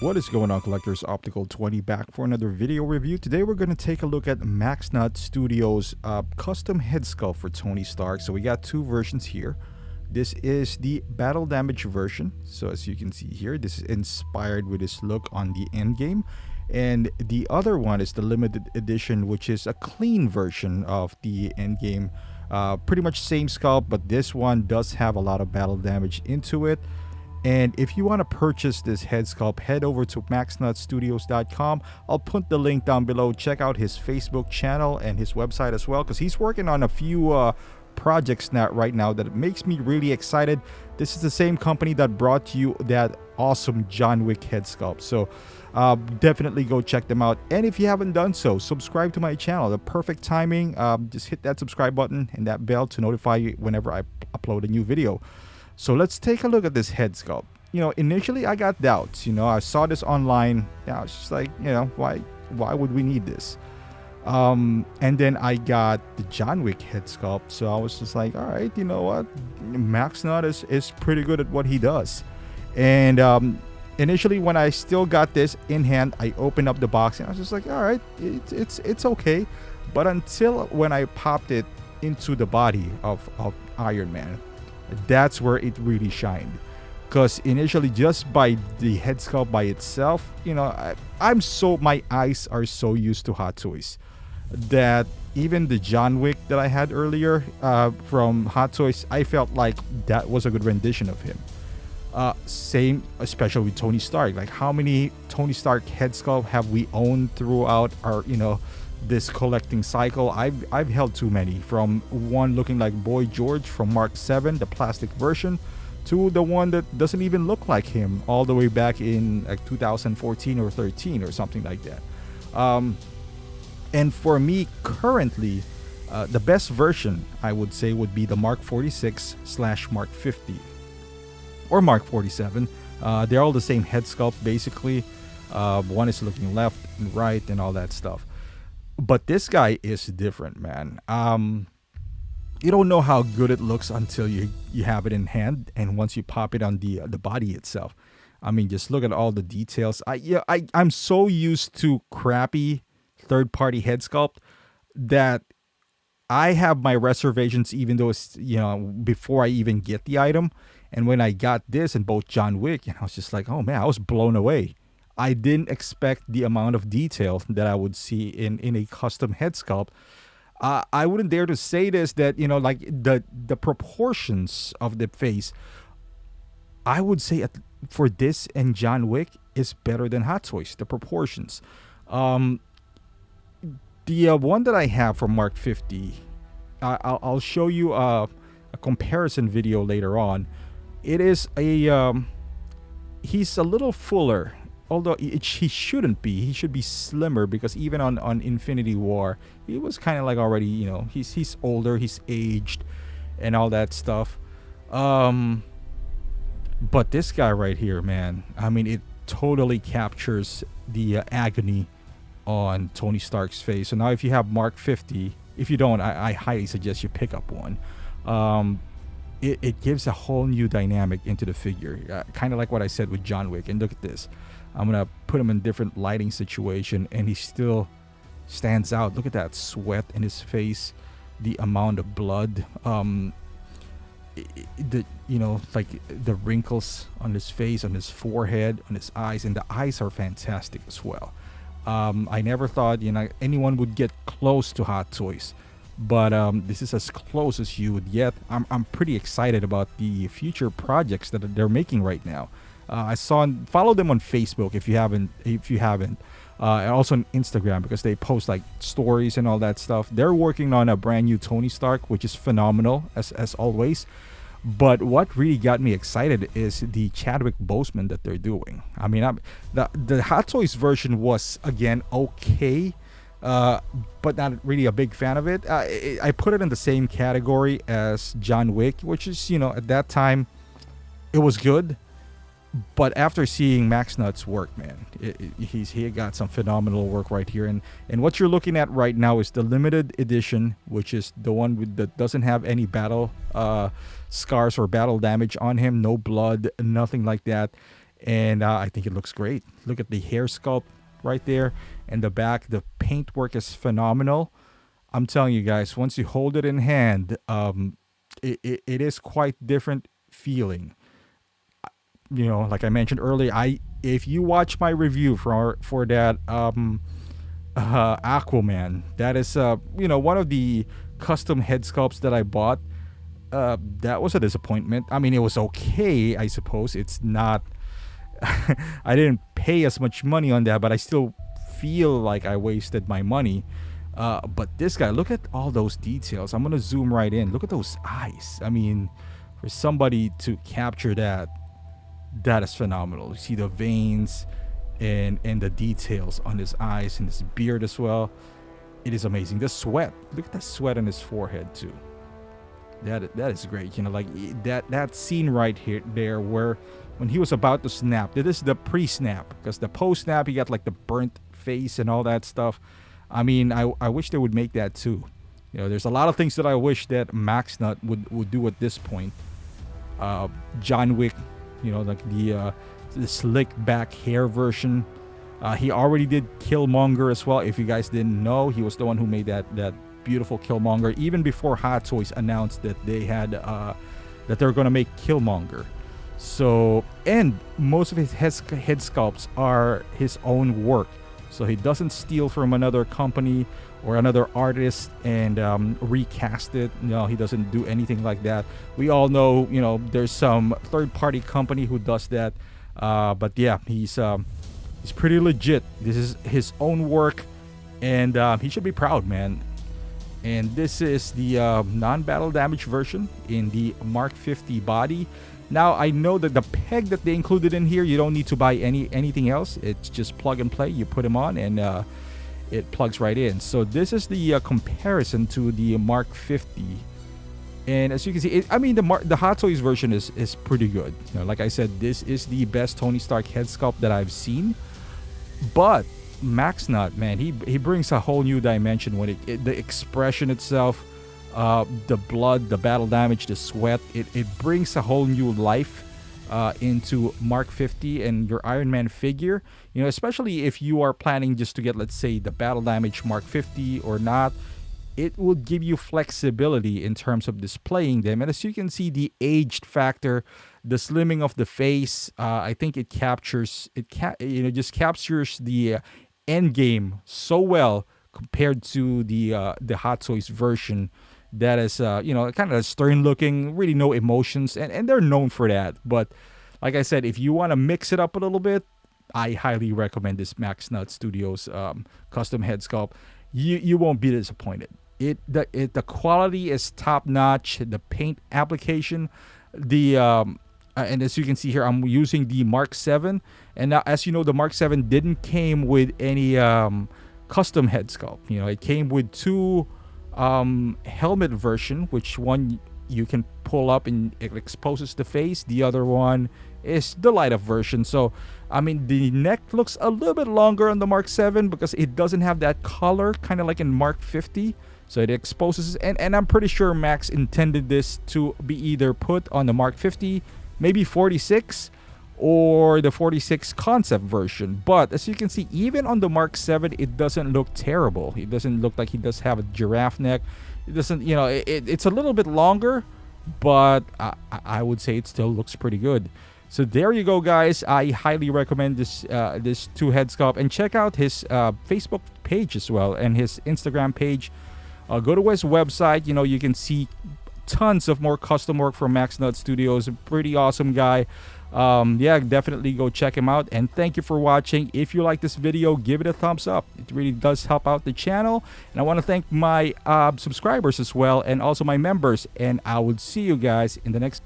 What is going on, collectors? Optical 20 back for another video review. Today we're going to take a look at Maxnut Studios custom head sculpt for Tony Stark. So we got two versions here. This is the battle damage version. So as you can see here, this is inspired with this look on the end game. And the other one is the limited edition, which is a clean version of the end game. Pretty much same sculpt, but this one does have a lot of battle damage into it. And if you want to purchase this head sculpt, head over to maxnutstudios.com. I'll put the link down below. Check out his Facebook channel and his website as well, because he's working on a few projects right now that makes me really excited. This is the same company that brought you that awesome John Wick head sculpt. So definitely go check them out. And if you haven't done so, subscribe to my channel. The perfect timing. Just hit that subscribe button and that bell to notify you whenever I upload a new video. So let's take a look at this head sculpt. You know, initially I got doubts. You know, I saw this online. Yeah, I was just like, you know, why would we need this? And then I got the John Wick head sculpt. So I was just like, all right, you know what? Maxnut is pretty good at what he does. And initially when I still got this in hand, I opened up the box and I was just like, all right, it's okay. But until when I popped it into the body of Iron Man, that's where it really shined. Because initially, just by the head sculpt by itself, you know, my eyes are so used to Hot Toys that even the John Wick that I had earlier from Hot Toys, I felt like that was a good rendition of him. Same, especially with Tony Stark. Like, how many Tony Stark head sculpt have we owned throughout our, you know, this collecting cycle? I've held too many, from one looking like Boy George from Mark 7, the plastic version, to the one that doesn't even look like him, all the way back in like 2014 or 13 or something like that. And for me currently, the best version I would say would be the Mark 46/Mark 50 or Mark 47. They're all the same head sculpt basically. One is looking left and right and all that stuff. But this guy is different, man. You don't know how good it looks until you have it in hand, and once you pop it on the body itself. I mean, just look at all the details. I'm so used to crappy third-party head sculpt that I have my reservations, even though it's, you know, before I even get the item. And when I got this in both John Wick, and I was just like, oh man, I was blown away. I didn't expect the amount of detail that I would see in a custom head sculpt. I wouldn't dare to say this, that, you know, like the proportions of the face, I would say for this and John Wick is better than Hot Toys. The proportions. The one that I have from Mark 50, I'll show you a comparison video later on. It is he's a little fuller. Although he shouldn't be. He should be slimmer, because even on Infinity War, he was kind of like already, you know, he's older, he's aged, and all that stuff. But this guy right here, man, I mean, it totally captures the agony on Tony Stark's face. So now if you have Mark 50, if you don't, I highly suggest you pick up one. It gives a whole new dynamic into the figure, kind of like what I said with John Wick. And look at this. I'm gonna put him in different lighting situation, and he still stands out. Look at that sweat in his face, the amount of blood, you know, like the wrinkles on his face, on his forehead, on his eyes, and the eyes are fantastic as well. I never thought, you know, anyone would get close to Hot Toys, but this is as close as you would get. I'm pretty excited about the future projects that they're making right now. Follow them on Facebook if you haven't, and also on Instagram, because they post like stories and all that stuff. They're working on a brand new Tony Stark, which is phenomenal as always. But what really got me excited is the Chadwick Boseman that they're doing. I mean, the Hot Toys version was, again, okay, but not really a big fan of it. I put it in the same category as John Wick, which is, you know, at that time it was good. But after seeing Maxnut's work, man, he got some phenomenal work right here. And what you're looking at right now is the limited edition, which is the one that doesn't have any battle scars or battle damage on him, no blood, nothing like that. and I think it looks great. Look at the hair sculpt right there, and the back. The paintwork is phenomenal. I'm telling you guys, once you hold it in hand, it is quite different feeling. You know, like I mentioned earlier, if you watch my review for that Aquaman, that is one of the custom head sculpts that I bought. That was a disappointment. I mean, it was okay, I suppose. It's not. I didn't pay as much money on that, but I still feel like I wasted my money. But this guy, look at all those details. I'm gonna zoom right in. Look at those eyes. I mean, for somebody to capture that is phenomenal. You see the veins and the details on his eyes and his beard as well. It is amazing. The sweat. Look at that sweat on his forehead too. That is great. You know, like that scene right here there where when he was about to snap. This is the pre-snap, because the post-snap he got like the burnt face and all that stuff. I mean, I wish they would make that too. You know, there's a lot of things that I wish that Maxnut would do at this point. John Wick, you know, like the slick back hair version. He already did Killmonger as well. If you guys didn't know, he was the one who made that beautiful Killmonger even before Hot Toys announced that they had that they're gonna make Killmonger. So, and most of his head sculpts are his own work. So he doesn't steal from another company or another artist and recast it. No, he doesn't do anything like that. We all know, you know, there's some third-party company who does that. But yeah, he's pretty legit. This is his own work, and he should be proud, man. And this is the non-battle damage version in the Mark 50 body. Now, I know that the peg that they included in here, you don't need to buy anything else. It's just plug and play. You put them on and it plugs right in. So this is the comparison to the Mark 50. And as you can see, the Hot Toys version is pretty good. You know, like I said, this is the best Tony Stark head sculpt that I've seen. But Maxnut, man, he brings a whole new dimension when the expression itself, the blood, the battle damage, the sweat, it brings a whole new life into Mark 50 and your Iron Man figure. You know, especially if you are planning just to get, let's say, the battle damage Mark 50 or not, it will give you flexibility in terms of displaying them. And as you can see, the aged factor, the slimming of the face, I think it captures just captures the end game so well compared to the Hot Toys version. That is, kind of stern looking, really no emotions, and they're known for that. But like I said, if you want to mix it up a little bit, I highly recommend this Maxnut Studios custom head sculpt. You won't be disappointed. The quality is top notch. The paint application, and as you can see here, I'm using the Mark 7, and now, as you know, the Mark 7 didn't came with any custom head sculpt. You know, it came with two helmet version, which one you can pull up and it exposes the face. The other one is the light up version. So I mean, the neck looks a little bit longer on the Mark 7 because it doesn't have that color, kind of like in Mark 50. So it exposes, and I'm pretty sure Max intended this to be either put on the Mark 50, maybe 46, or the 46 concept version. But as you can see, even on the Mark 7, it doesn't look terrible. It doesn't look like he does have a giraffe neck. It doesn't, it's a little bit longer, but I would say it still looks pretty good. So there you go, guys. I highly recommend this two head sculpt, and check out his Facebook page as well and his Instagram page. Go to his website. You can see tons of more custom work from Maxnut Studios. A pretty awesome guy. Yeah, definitely go check him out, and thank you for watching. If you like this video, give it a thumbs up. It really does help out the channel, and I want to thank my subscribers as well, and also my members, and I will see you guys in the next